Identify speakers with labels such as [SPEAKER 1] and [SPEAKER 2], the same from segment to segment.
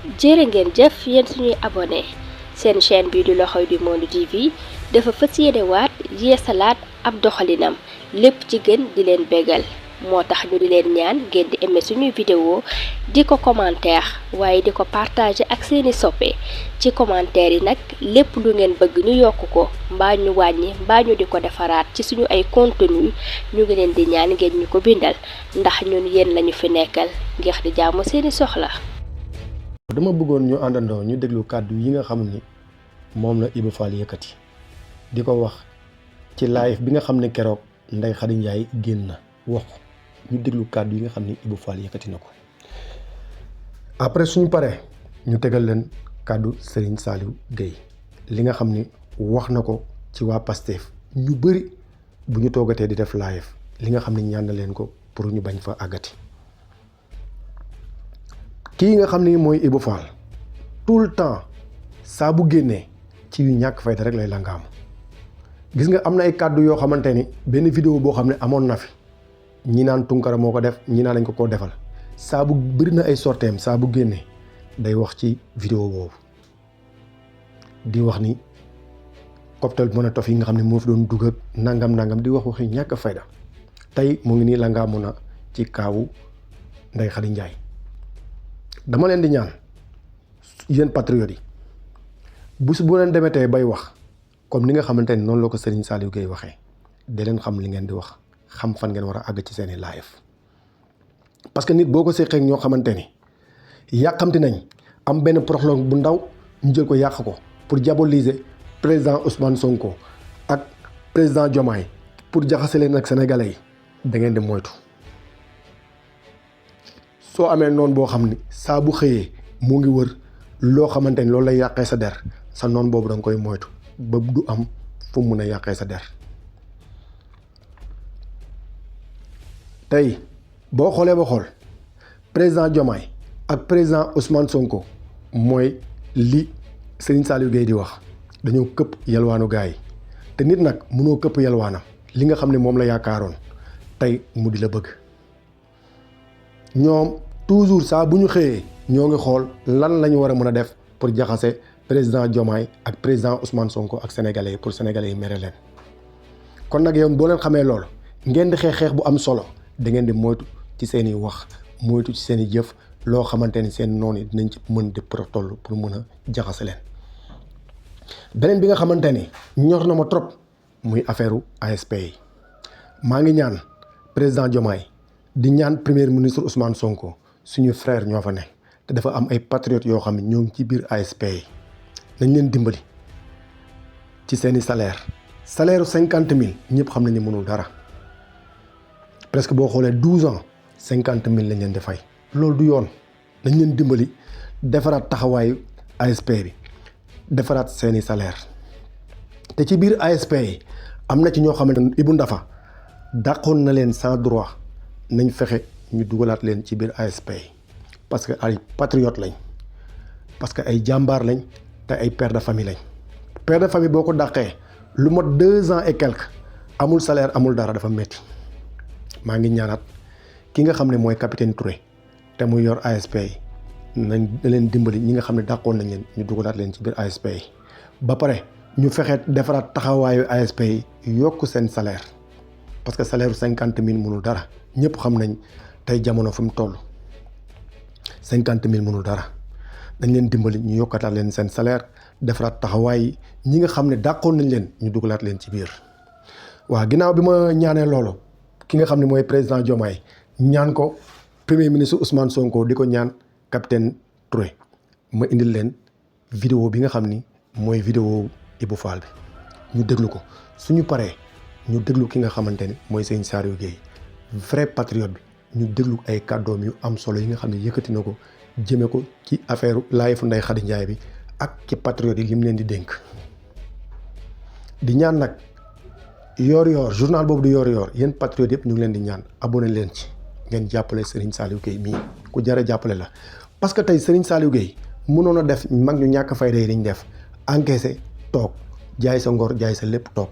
[SPEAKER 1] jërë ngeen jëf yéen suñuy abonné seen chaîne bii di L'oreille du Monde TV dafa fas yéene waat yeesalaat ab doxalinam lépp ci gën di leen bégal moo tax ñu di leen ñaan ngeen di aimé suñuy vidéo di ko commentaire waaye di ko partager ak seeni soppe ci commentaire yi nag lépp lu ngeen bëgg ñu yokk ko mbaa ñu wàññi mbaa ñu di ko defaraat ci suñu ay contenu ñu ngi leen di ñaan ngeen ñu ko bindal ndax ñun yéen lañu fi nekkal ngir di jaamu seeni soxla.
[SPEAKER 2] dama bëggoon ñu àndandoo ñu déglu kàddu yi nga xam ni moom la Ibou Fall yëkkati di ko wax ci live bi nga xam ne keroog Ndeye Khady Ndiaye génn na wax ñu déglu kàddu yi nga xam ni Ibou Fall yëkkati na ko après suñu paree ñu tegal leen kàddu Serigne Saliou Gueye li nga xam ni wax na ko ci waa Pastef ñu bëri bu ñu toogatee di def live li nga xam ne ñaan na leen ko pour ñu bañ fa àggati. kii nga xam ni mooy Ibou Fall tout le temps saa bu génnee ci yu ñàkk fayda rek lay langaamu gis nga am na ay kàddu yoo xamante ni benn vidéo boo xam ne amoon na fi ñi naan Tunkara moo ko def ñi naan lañ ko koo defal saa bu bëri na ay sorteem saa bu génnee day wax ci vidéo boobu di wax ni cocktail Molotov yi nga xam ne moo fi doon dugg ak nangam di wax waxi ñàkk fayda tey mu ngi nii langaamu na ci kaawu Ndeye Khady Ndiaye. dama leen di ñaan yéen patriotes yi bu leen demetee bay wax comme ni nga xamante ni noonu la ko Serigne Saliou Gueye waxee da leen xam li ngeen di wax xam fan ngeen war a àgg ci seeni live parce que nit boo ko séqee ñoo xamante ni yàqamti nañ am benn problème bu ndaw ñu jël ko yàq ko pour diaboliser président Ousmane Sonko ak président Diomaye pour jaxase leen ak sénégalais yi da ngeen di moytu. soo amee noonu boo xam ni saa bu xëyee mu ngi wër loo xamante ni loolu lay yàqee sa der sa noon boobu da nga koy moytu ba du am fu mun a yàqee sa der. tey boo xoolee ba xool président Diomaye ak président Ousmane Sonko mooy li Serigne Saliou Gueye di wax dañoo këpp yalwaanu gars yi te nit nag mënoo këpp yalwaanam li nga xam ne moom la yaakaaroon tey mu di la bëgg. ñoom toujours saa bu ñu xëyee ñoo ngi xool lan la ñu war a mën a def pour jaxase président Diomaye ak président Ousmane Sonko ak sénégalais yi pour sénégalais yi mere leen kon nag yow boo leen xamee loolu ngeen di xeex bu am solo da ngeen di moytu ci seen i wax moytu ci seen i jëf loo xamante ni seen noon yi dinañ ci mën di toll pour mën a jaxase leen. beneen bi nga xamante ni ñor na ma trop muy affaire ASP yi maa ngi ñaan président Diomaye di ñaan premier ministre Ousmane Sonko suñu frère ñoo fa ne te dafa am ay patriotes yoo xam ne ñoo ngi ci biir ASP yi nañ leen dimbali ci seeni salaire 50 000 ñëpp xam nañ ne mënul dara presque boo xoolee 12 ans 50 000 lañ leen di fay loolu du yoon nañ leen dimbali defaraat taxawaayu ASP bi defaraat seeni salaire te ci biir ASP yi am na ci ñoo xamante ne Ibou Ndafa dàqoon na leen sans droit. nañ fexe ñu dugalaat leen ci biir ASP yi parce que ay patriotes lañ parce que ay jàmbaar lañ te ay père de famille lañ. père de famille boo ko dàqee lu mot 2 ans et quelques amul salaire amul dara dafa metti maa ngi ñaanaat ki nga xam ne mooy capitaine Touré te muy yor ASP yi nañ leen dimbali ñi nga xam ne dàqoon nañ leen ñu dugalaat leen ci biir ASP yi ba pare ñu fexe defaraat taxawaayu ASP yi yokk seen salaire parce que salaire 50 000 mënul dara. ñëpp xam nañ tey jamono fu mu toll 50 000 mënul dara dañ leen dimbali ñu yokkataat leen seen salaire defaraat taxawaay ñi nga xam ne dàqoon nañ leen ñu dugalaat leen ci biir. waaw ginnaaw bi ma ñaanee loolu ki nga xam ne mooy président Diomaye ñaan ko premier ministre Ousmane Sonko di ko ñaan capitaine Touré ma indil leen vidéo bi nga xam ni mooy vidéo Ibou Fall bi ñu déglu ko suñu paree ñu déglu ki nga xamante ni mooy Serigne Saliou Gueye. vrai patriote bi ñu déglu ay kàddoom yu am solo yi nga xam ne yëkkati na ko jëme ko ci affaire live Ndeye Khady Ndiaye bi ak ci patriote yi li mu leen di dénk di ñaan nag yoor journal boobu di yoor yéen patriote yëpp ñu ngi leen di ñaan abonné leen ci ngeen jàppale Serigne Saliou Gueye mii ku jare jàppale la parce que tey Serigne Saliou Gueye mënoon a def mag ñu ñàkk fayda yi dañ def encaissé toog jaay sa ngor jaay sa lépp toog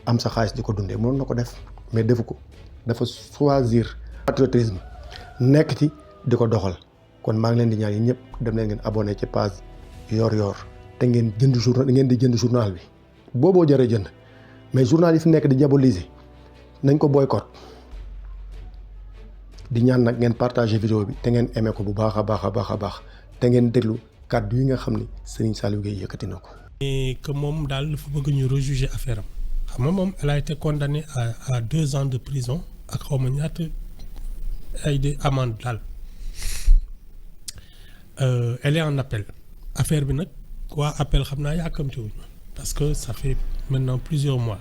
[SPEAKER 2] am sa xaalis di ko dundee mënoon na ko def mais defu ko dafa choisir patriotisme nekk ci di ko doxal kon maa ngi leen di ñaan yi ñëpp dem leen ngeen abonné ci page Yoor te ngeen jënd journal ngeen di jënd journal bi booboo jëree jënd mais journal yi fi nekk di diaboliser nañ ko boycott di ñaan nag ngeen partager vidéo bi te ngeen aimé ko bu baax a baax te ngeen déglu kàddu yi nga xam ni Serigne Saliou Gueye yëkkati na ko.
[SPEAKER 3] et que moom daal dafa bëgg ñu rejuger affaire am xam nga moom elle a été condamnée à 2 ans de prison ak xaw ma ñaata ay de amende daal elle est en appel affaire bi nag waa appel xam naa yàkkamti wuñu parce que ça fait maintenant plusieurs mois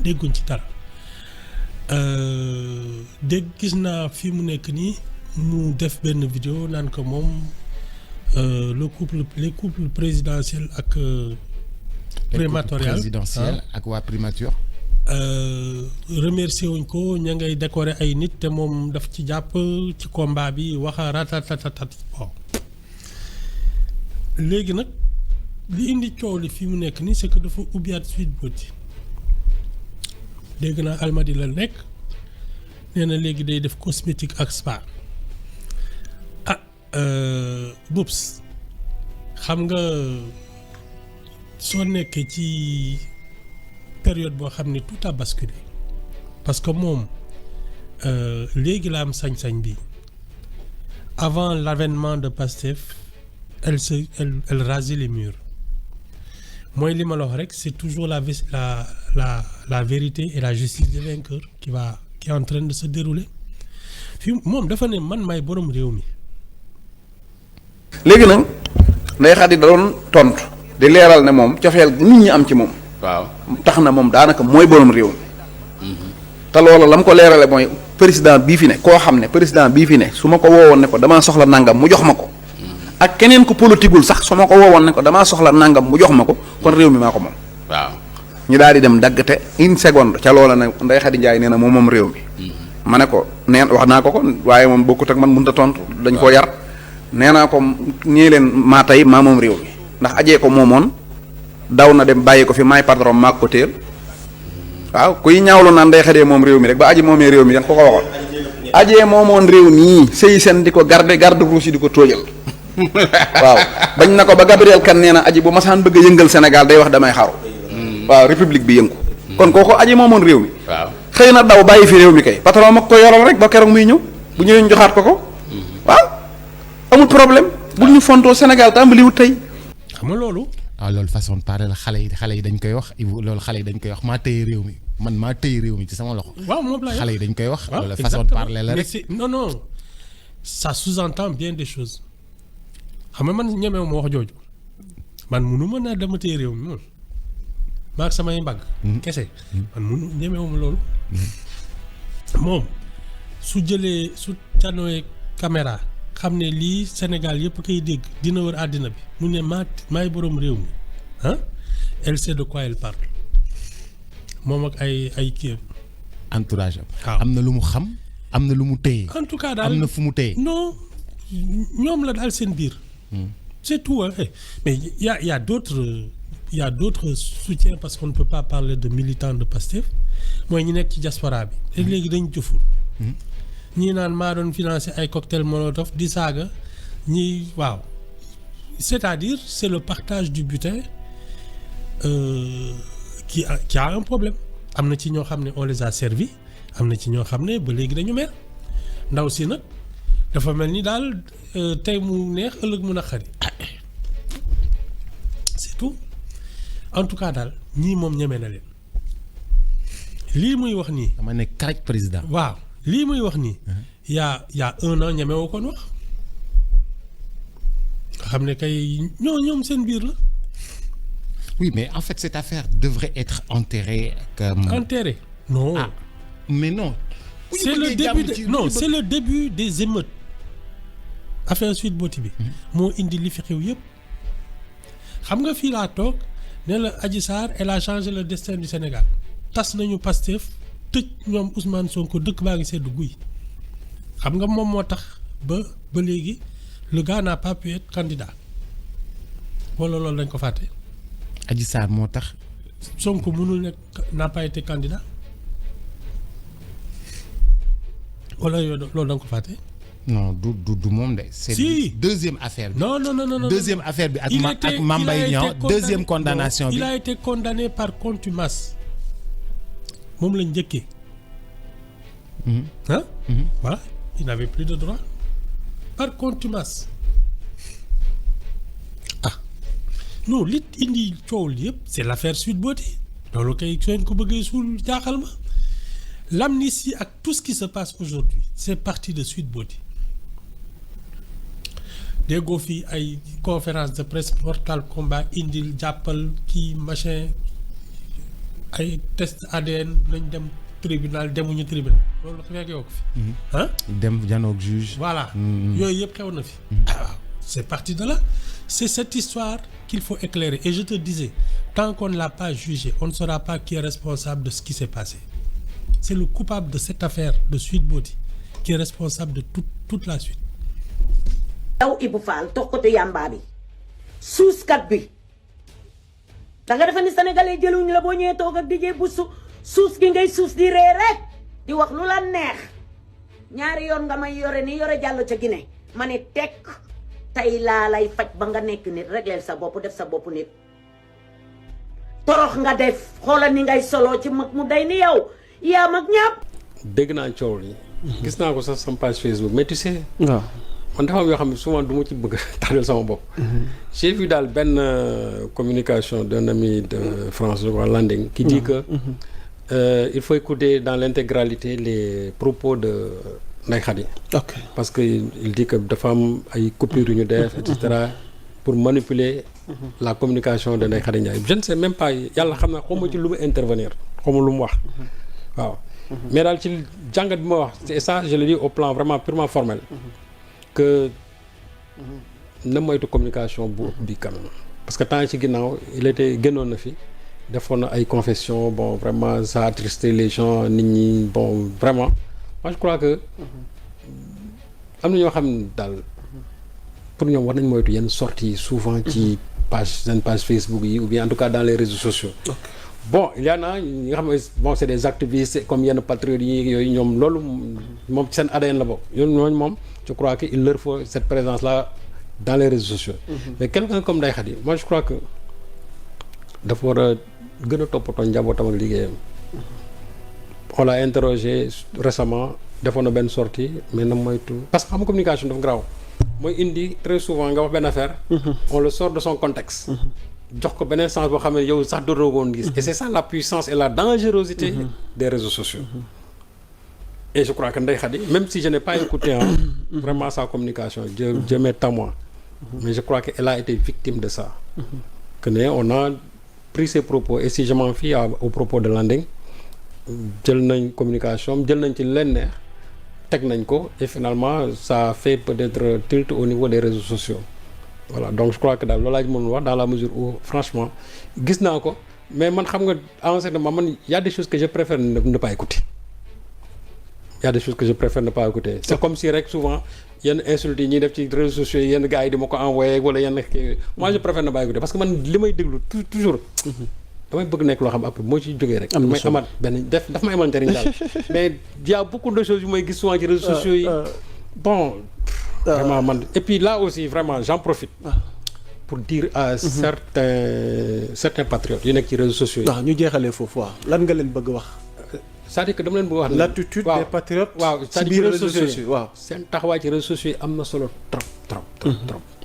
[SPEAKER 3] dégguñ ci dara dégg gis naa fi mu nekk nii mu def benn vidéo naan ko moom les couples présidentiels ak primatorial
[SPEAKER 4] ak waa primature
[SPEAKER 3] remercier wuñ ko ña ngay décorer ay nit te moom daf ci jàpp ci combat bi waxa ratatatatat bon léegi nag li indi coow li fi mu nekk nii c'est que dafa ubbiwaat Sweet Beauty dégg naa Almadi la nekk nee na léegi day def cosmétique ak spa Boubs xam nga soo nekkee ci période boo xam ne tout a basculé parce que moom léegi la am sañ-sañ bi avant l'avènement de Pastef elle rasait les murs mooy li ma la wax rek c'est toujours la vérité et la justice des vainqueurs qui est en train de se dérouler fii moom dafa ne man maay borom réew mi.
[SPEAKER 5] léegi nag Ndeye Khady da doon tontu di leeral ne moom cofeel nit ñi am ci moom.
[SPEAKER 4] waaw
[SPEAKER 5] tax na moom daanaka mooy borom réew mi. te loolu la mu ko leerale mooy président bii fi ne koo xam ne président bii fi ne su ma ko woowoon ne ko damaa soxla nangam mu jox ma ko. ak keneen ku politigul sax su ma ko woowoon ne ko damaa soxla nangam mu jox ma ko kon réew mi maa ko moom.
[SPEAKER 4] waaw
[SPEAKER 5] ñu daal di dem daggate une seconde ca loola ne Ndeye Khady Ndiaye nee na moom réew mi. ma ne ko neen wax naa ko waaye moom bokkut ak man mënut a tontu. dañ koo yar nee naa ko ñii leen maa tey maa moom réew mi ndax ajee ko moomoon daw na dem bàyyi ko fi maay patron maa ko téel waaw kuy ñaawlu naan Ndeye Khady moom réew mi rek ba aji moomee réew mi yan ko waxoon. ajee moomoon réew mii sëy seen di ko garde rouge di ko tóojal. waaw bañ na ko ba Gabriel Kane nee na aji bu masaan bëgg a yëngal Sénégal day wax damay xaru. waaw république bi yëngu. kon kooku aji moomoon réew mi.
[SPEAKER 4] waaw
[SPEAKER 5] xëy na daw bàyyi fi réew mi kay patron mag ko yoral rek ba keroog muy ñëw bu ñëwee ñu joxaat ko. waaw amul problème bu ñu fontoo Sénégal tàmbaliwut tey.
[SPEAKER 3] xam nga loolu.
[SPEAKER 4] waaw loolu façon de parler la xale yi dañ koy wax loolu xale yi dañ koy wax maa téye réew mi man maa téye réew mi ci sama loxo.
[SPEAKER 3] waaw moom la
[SPEAKER 4] xale yi dañ koy wax. loolu
[SPEAKER 3] exactement
[SPEAKER 4] façon de parler la rek.
[SPEAKER 3] non ça sous-entend bien des choses xam nga man ñemewu ma wax jooju man munu mën naa dama téye réew mi moom maag samay mbagg. kese man munu ñemewu ma loolu. moom su canooyee caméra xam ne lii Sénégal yëpp koy dégg dina wër àddina bi mu ne maay borom réew mi elle sait de quoi elle parle moom ak ay kii
[SPEAKER 4] entourage
[SPEAKER 3] waaw
[SPEAKER 4] am na lu mu xam am na lu mu téye.
[SPEAKER 3] en tout cas daal
[SPEAKER 4] am na fu mu téye.
[SPEAKER 3] non ñoom la daal seen biir. c'est tout mais y a d'autres soutiens parce qu'on ne peut pas parler de militants de Pastef mooy ñi nekk ci diaspora bi. léegi dañ jëful. ñii naan maa doon financer ay cocktail molotov di saaga ñii waaw c'est-à-dire c'est le partage du butin qui a un problème am na ci ñoo xam ne on les a servi am na ci ñoo xam ne ba léegi dañu mer ndaw si nag dafa mel ni daal tey mu neex ëllëg mu naqari c'est tout en tout cas daal ñii moom ñeme na leen lii muy wax nii.
[SPEAKER 4] dama ne karaj président.
[SPEAKER 3] waaw lii muy wax nii. y a 1 an ñeme woo koon wax nga xam ne kay ñoom seen biir la.
[SPEAKER 4] oui mais en fait cette affaire devrait être enterrée comme.
[SPEAKER 3] Enterrée non.
[SPEAKER 4] Ah, mais non.
[SPEAKER 3] c'est le début des émeutes. affaire Sweet Beauty bi. moo indi li fi xew yëpp. xam nga fii laa toog ne la Adji Sarr elle a changé le destin du Sénégal tas nañu Pastef tëj ñoom Ousmane Sonko dëkk baa ngi seddu guy. xam nga moom moo tax ba léegi le gars n'a pas pu être candidat wala loolu dañ ko fàtte.
[SPEAKER 4] Adji Sarr moo tax.
[SPEAKER 3] Sonko mënul nekk n'a pas été candidat wala loolu da nga ko fàtte.
[SPEAKER 4] non du moom de. c'est
[SPEAKER 3] Si.
[SPEAKER 4] deuxième affaire bi.
[SPEAKER 3] non
[SPEAKER 4] deuxième affaire bi ak Mame Mbaye Niang deuxième condamnation bi.
[SPEAKER 3] il a été condamné par contumace moom lañ njëkkee. ah. voilà il n'avait plus de droit par contumace. non li indi coow li yëpp c'est l'affaire Sweet Beauté loolu kay soo ko bëggee suul jaaxal ma l'amnistie ak tout ce qui se passe aujourd'hui c'est parti de Sweet Beauté déggoo fii ay conférence de presse mortal combat indil jàppal kii machin ay test ADN nañ dem tribunal demuñu tribunal loolu fekk yow ko fi ah
[SPEAKER 4] dem janoog juge.
[SPEAKER 3] voilà yooyu yëpp xew na fi c'est parti de là. C'est cette histoire qu'il faut éclairer. Et je te disais, tant qu'on ne l'a pas jugé, on ne saura pas qui est responsable de ce qui s'est passé. C'est le coupable de cette affaire de Sweet Beauty qui est responsable de toute la suite.
[SPEAKER 6] yow Ibou Fall tokkatu yàmbaa bi suuskat bi da nga defe ni sénégalais jëluñu la boo ñëwee toog ak DJ Boussou suus gi ngay suus di ree rek di wax lu la neex ñaari yoon nga may yore ni yore jàll ca Guinée ma ne tekk tey laa lay faj ba nga nekk nit régleel sa bopp def sa bopp nit torox nga def xoolal ni ngay solo ci mag mu day ni yow yaa mag ñàpp
[SPEAKER 7] dégg naa coow li gis naa ko sax sama page Facebook mais tu sais
[SPEAKER 8] waaw
[SPEAKER 7] man dafa am yoo xam ne souvent du ma ci bëgg tardel sama bopp j'ai vu daal benn communication d'un ami de France je crois Landing qui dit que il faut écouter dans l'intégralité les propos de Ndeye Khady.
[SPEAKER 8] ok
[SPEAKER 7] parce que il dit que dafa am ay coupures yu ñu def et cetera pour manipuler la communication de Ndeye Khady Ndiaye je ne sais même pas yàlla xam na xawma ci lu mu intervenir xawma lu mu wax waaw mais daal ci jàngat bi ma wax et ça je le dis au plan vraiment purement formel que na moytu communication bu ëpp bi quand même parce que temps yi ci ginnaaw il était génnoon na fi defoon na ay confessions bon vraiment ça a attristé les gens nit ñi bon vraiment moi je crois que am na ñoo xam ne daal pour ñoom war nañ moytu yenn sorties souvent ci seen page Facebook yi ou bien en tout cas dans les réseaux sociaux. Bon il y en a ñi nga xam ne bon c'est des activistes comme yenn patriotes yi yooyu ñoom loolu moom ci seen ADN la bokk ñooñu moom je crois que il leur faut cette présence là dans les réseaux sociaux. Mais quelqu'un comme Ndeye Khady moi je crois que dafa war a gën a toppatoo njabootam ak liggéeyam. On l'a interrogé récemment defoon na benn sortie mais na moytu parce que xam nga communication dafa garaaw mooy indi très souvent nga wax benn affaire. On le sort de son contexte. jox ko beneen sens boo xam ne yow sax dootoo woon gis. Et c'est ça la puissance et la dangerosité des réseaux sociaux. Et je crois que Ndeye Khady même si je n'ai pas écouté vraiment sa communication je mets témoin. Mais je crois qu'elle a été victime de ça. Que ne on a pris ses propos et si je m'en fie au propos de Landing. jël nañ communication jël nañ ci leen neex teg nañ ko et finalement ça fait peut-être tilt au niveau des réseaux sociaux voilà donc je crois que daal loolu laa mën wax dans la mesure où franchement gis naa ko mais man xam nga à un certain moment man y a des choses que je préfère ne pas écouter y a des choses que je préfère ne pas écouter c'est comme si rek souvent yenn insultes yi ñuy def ci réseaux sociaux yi yenn gars yi di ma ko envoyer wala yenn moi je préfère ne pas écouter parce que man li may déglu toujours damay bëgg nekk loo xam après moo ci jógee rek. damay amaat benn daf may amal njëriñ daal mais y a beaucoup de choses yu may gis souvent ci réseaux sociaux yi. bon. vraiment man et puis là aussi vraiment j'en profite. pour dire à certains patriotes yu nekk ci réseaux sociaux yi.
[SPEAKER 8] waaw ñu jeexalee foofu waaw lan nga leen bëgg wax.
[SPEAKER 7] c'est-à-dire que dama leen bëgg wax.
[SPEAKER 8] l'attitude des patriotes.
[SPEAKER 7] waaw
[SPEAKER 8] ci biir réseaux sociaux yi waaw.
[SPEAKER 7] seen taxawaay ci réseaux sociaux yi am na solo trop.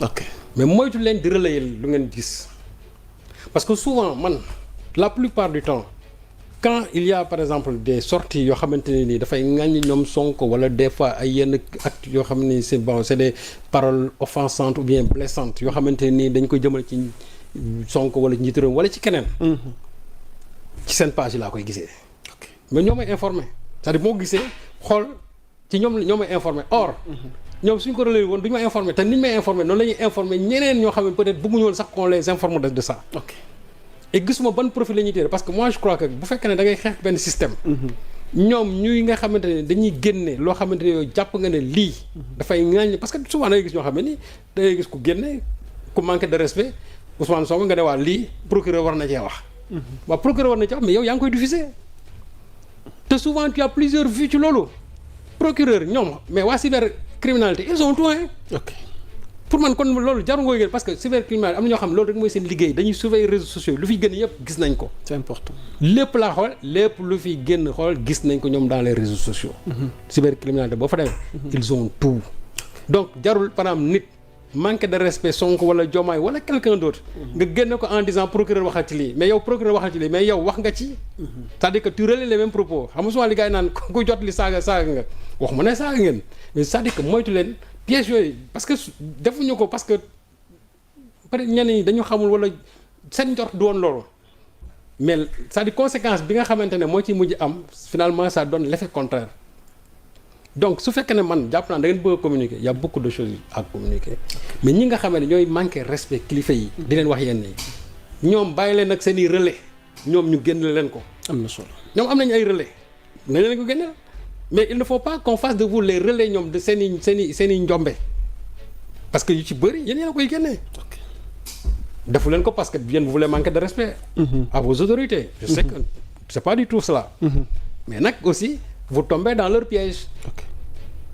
[SPEAKER 8] ok
[SPEAKER 7] mais moytu leen di relayer lu ngeen gis parce que souvent man. La plupart du temps quand il y a par exemple des sorties yoo xamante ne nii dafay ŋàññi ñoom Sonko wala des fois ay yenn actes yoo xam ni c'est bon c'est des paroles offensantes ou bien blessantes yoo xamante ne nii dañ koy jëmale ci Sonko wala njiitu réew wala ci keneen. ci seen page yi laa koy gisee. mais ñoo may informé c'est-à-dire moo gisee xool ci ñoo may informé or. ñoom suñ ko relayé woon du ñu ma informé te ni ñu may informé noonu la ñuy informé ñeneen ñoo xam ne peut-être bëgguñu woon sax qu'on les informe de ça.
[SPEAKER 8] ok
[SPEAKER 7] et gisuma ban profil la ñuy téere parce que moi je crois que bu fekkee ne da ngay xeex benn système. ñoom ñuy nga xamante ne dañuy génne loo xamante ne yow jàpp nga ne lii. dafay ŋaññi parce que souvent da ngay gis ñoo xam ne ni da ngay gis ku génne ku manqué de respect Ousmane Sonko nga ne waa lii procureur war na cee wax. waaw procureur war na cee wax mais yow yaa ngi koy diffuser te souvent tu as plusieurs vues ci loolu procureur ñoom mais waa cybercriminalité ils ont tout hein.
[SPEAKER 8] ok
[SPEAKER 7] pour man kon loolu jarul ngooy gën parce que cybercriminalité am na ñoo xam ne loolu rek mooy seen liggéey dañuy surveiller réseaux sociaux lu fi génn yëpp gis nañ ko.
[SPEAKER 8] c'est important.
[SPEAKER 7] lépp laa xool lépp lu fi génn xool gis nañ ko ñoom dans les réseaux sociaux. cybercriminalité boo fa demee. ils ont tout. donc jarul par exemple nit manque de respect Sonko wala Diomaye wala quelqu'un d'autre. nga génn ko en disant procureur waxal ci lii mais yow procureur waxal ci lii mais yow wax nga ci. c'est-à-dire que tu relais les mêmes propos xam nga souvent li gars yi naan ku jot li saaga nga waxuma ne saaga ngeen mais c'est-à-dire que moytu leen. piège yooyu parce que defuñu ko parce que peut-être ñenn ñi dañu xamul wala seen njort du woon loolu mais c'est-à-dire conséquence bi nga xamante ne moo ci mujj am finalement ça donne l'effet contraire donc su fekkee ne man jàpp naa da ngeen bëgg a communiquer y a beaucoup de choses à communiquer mais ñi nga xamante ne ñooy manqué respect kilifa yi di leen wax yenn yi ñoom bàyyi leen ak seen i relais ñoom ñu génn leen ko
[SPEAKER 8] am na solo
[SPEAKER 7] ñoom am nañu ay relais nañ leen ko génneel mais il ne faut pas qu'on fasse de vous les relais ñoom de seen i njombe parce que yu ci bëri yéen a koy génnee defu leen ko parce que yéen vous voulez manquer de respect à vos autorités je sais que c'est pas du tout cela mais nag aussi vous tombez dans leur piège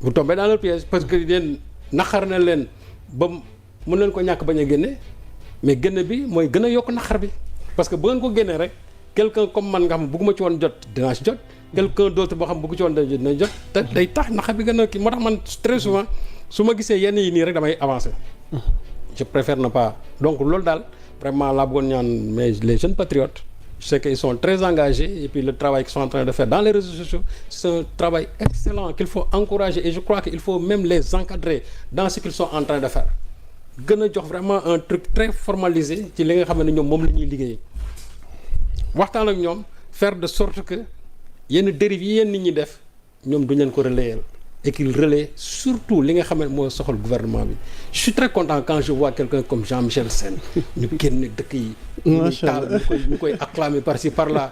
[SPEAKER 7] vous tombez dans leur piège parce que yéen naxar na leen ba mën leen ko ñàkk bañ a génne mais génne bi mooy gën a yokk naxar bi parce que bu ngeen ko génnee rek quelqu'un comme man nga xam bëgguma ci woon jot dinaa ci jot quelqu'un d'autre boo xam bëgg ci woon dina jot te day tax naxa bi gën a kii moo tax man très souvent su ma gisee yenn yi nii rek damay avancer je préfère ne pas donc loolu daal vraiment laa bëggoon ñaan mais les jeunes patriotes je sais qu'ils sont très engagés et puis le travail qu'ils sont en train de faire dans les réseaux sociaux c'est un travail excellent qu'il faut encourager et je crois qu'il faut même les encadrer dans ce qu'ils sont en train de faire gën a jox vraiment un truc très formalisé ci li nga xam ne ñoom moom la ñuy liggéey waxtaan ak ñoom faire de sorte que yenn dérives yi yenn nit ñi def ñoom duñ leen ko relayer et qu'il relaie surtout li nga xam ne moo soxal gouvernement bi je suis très content quand je vois quelqu'un comme Jean-Michel Sène ñu génn dëkk yi ñu koy acclamer par-ci par-là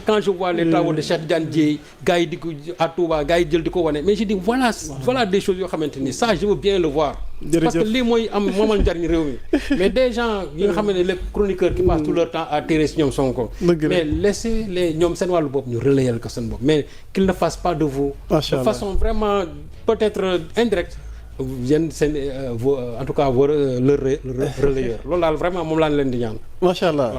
[SPEAKER 7] quand je vois les travaux de Cheikh Tidiane Dièye gars yi di ko à Touba gars yi jël di ko wane mais je dis voilà des choses yoo xamante ni ça je veux bien le voir parce que lii mooy am moomal njariñ réew mi mais des gens yi nga xam ne les chroniqueurs qui passent tout leur temps à tirer si ñoom Sonko mais laissez les ñoom seen wàllu bopp ñu relayer ko seen bopp mais qu'ils ne fassent pas de vous de façon vraiment peut-être indirecte yéen seen en tout cas leur relayeur loolu daal vraiment moom laa leen di ñaan
[SPEAKER 8] macha allah